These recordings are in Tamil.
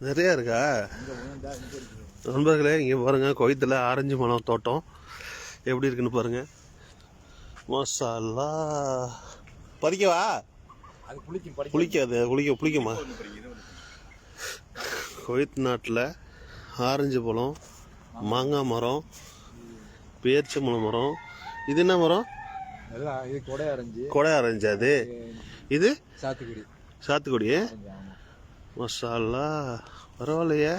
நிறையா இருக்கா நண்பர்களே? இங்கே பாருங்கள், குவைத்தில் ஆரஞ்சு மரம் தோட்டம் எப்படி இருக்குன்னு பாருங்கள். மசாலா பறிக்கவா? அது புளிக்காது, புளிக்குமா? குவைத் நாட்டில் ஆரஞ்சு பழம், மாங்காய் மரம், பேரிச்சம்பழம் மரம். இது என்ன மரம்? இது கொடை ஆரஞ்சு. அது இது சாத்துக்குடி. மசாலா பரவாயில்லையே,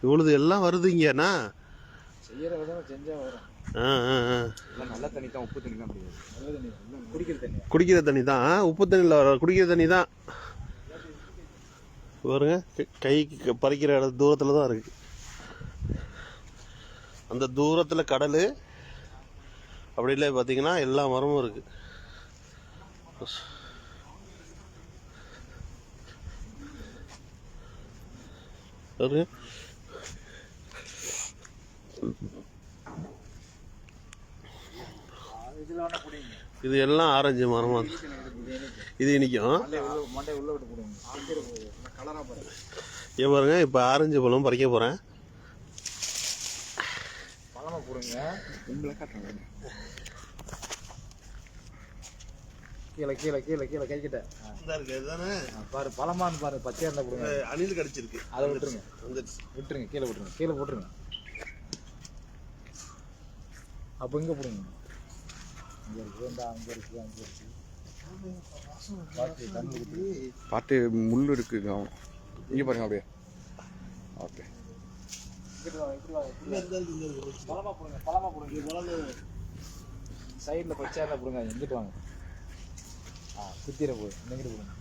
இவ்வளவு எல்லாம் வருது இங்கண்ணா. குடிக்கிற தண்ணி தான், உப்பு தண்ணியில் வர குடிக்கிற தண்ணி தான் பாருங்க. கைக்கு பறிக்கிற தூரத்தில் தான் இருக்கு. அந்த தூரத்தில் கடல், அப்படி இல்லை பார்த்தீங்கன்னா எல்லா மரமும் இருக்கு. இது எல்லாம் ஆரஞ்சு மரமா. இது இனிக்கும். ஏன் பாருங்க, இப்ப ஆரஞ்சு பழம் பறிக்க போறேன். கீழே கீழே கீழே கீழே கை கிட்ட பாரு, பழமானு பாரு, பச்சையா இருந்தா கொடுங்க. அணில் கடிச்சிருக்கு, அதை விட்டுருங்க. விட்டுருங்க, கீழே விட்டுருங்க, கீழே போட்டுருங்க. அப்போ இங்க போடுங்க. அங்க இருக்கு, அங்க இருக்கு, அங்க இருக்கு. பாட்டு முள் இருக்கு. இங்க பாருங்க அப்படியே. ஓகே, பழமா போடுங்க, பழமா போடுங்க. சைட்ல பச்சையா இருந்தா போடுங்க. எங்கிட்டு வாங்க, குத்திர போய் எங்கிட்டு போடுங்க.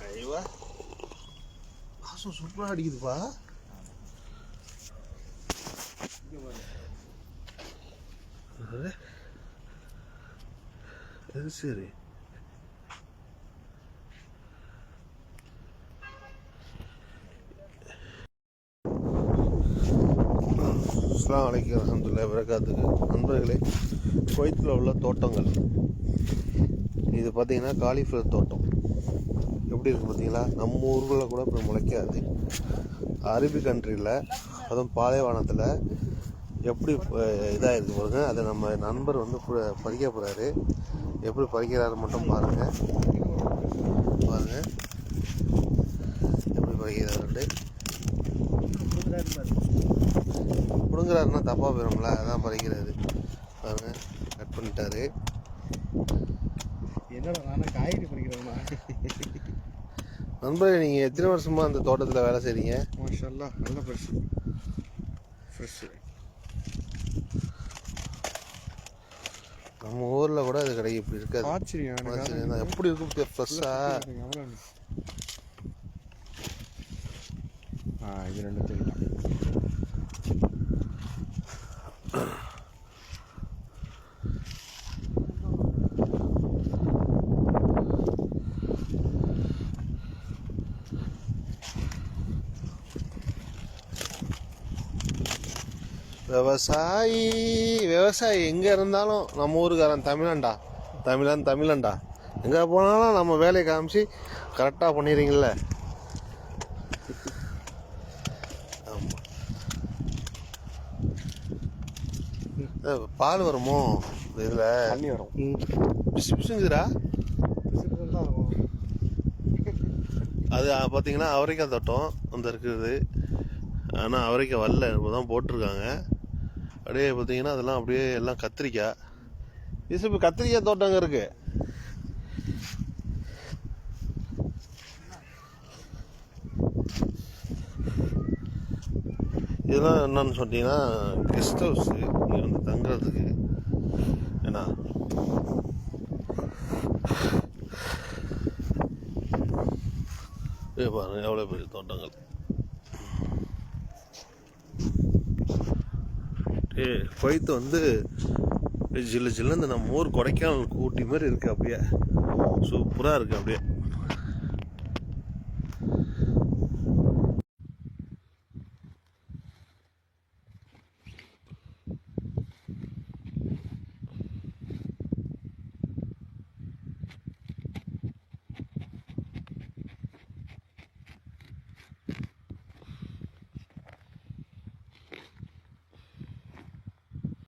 ஐயோ, வாசம் சூப்பரா அடிக்குதுப்பா. அது சரி. அஸ்ஸலாமு அலைக்கும் வரஹ்மத்துல்லாஹி வபரகாத்துஹு. நண்பர்களே, குவைத்தில் உள்ள தோட்டங்கள் இது பார்த்தீங்கன்னா காலிஃப்ளவர் தோட்டம் எப்படி இருக்குது பார்த்தீங்களா? நம்ம ஊர்களில் கூட இப்போ முளைக்காது. அரபி கண்ட்ரியில், அதுவும் பாலைவனத்தில் எப்படி இதாகிருக்கு பாருங்க. அதை நம்ம நண்பர் வந்து பறிக்க போகிறாரு. எப்படி பறிக்கிறாரு மட்டும் பாருங்கள். எப்படி பறிக்கிறாரு. பிடுங்குறாருன்னா தப்பாக போயிடும்ல, அதான் பறிக்கிறாரு பாருங்க. கட் பண்ணிட்டாரு. என்னடா நானே காய்கறி பறிக்கிறேன்னா. நண்பரே, நீங்கள் எத்தனை வருஷமா அந்த தோட்டத்தில் வேலை செய்கிறீங்க? மாஷா அல்லாஹ், நல்ல ஃப்ரெஷ். நம்ம ஊரில் கூட அது கிடைக்கும், இப்படி இருக்காது. ஆச்சரியம் தான். எப்படி இருக்கும் ஃப்ரெஷ்ஷாக. இது ரெண்டு தெரியும். விவசாயி எங்கே இருந்தாலும் நம்ம ஊருக்காரன் தமிழன்டா. எங்கே போனாலும் நம்ம வேலையை காமிச்சு கரெக்டாக பண்ணிடுறீங்கள. ஆமாம், பால் வருமோ இதில்? தண்ணி வரும். பிசுங்குதுரா. அது பார்த்தீங்கன்னா அவரைக்காய் தோட்டம் அந்த இருக்குது. ஆனால் அவரைக்காய் வரல, இப்போ தான் போட்டிருக்காங்க. அப்படியே பார்த்தீங்கன்னா அதெல்லாம் அப்படியே எல்லாம் கத்திரிக்காய். இப்போ கத்திரிக்காய் தோட்டங்க இருக்கு. இதெல்லாம் என்னன்னு சொன்னீங்கன்னா கெஸ்ட் ஹவுஸ், இங்கே வந்து தங்குறதுக்கு. ஏன்னா பாருங்க எவ்வளோ பெரிய தோட்டங்கள். குவைத்து வந்து ஜில்லு ஜில்லுன்னு நம்ம ஊர் கொடைக்கானல் ஊட்டி மாதிரி இருக்குது. அப்படியே சூப்பராக இருக்குது. அப்படியே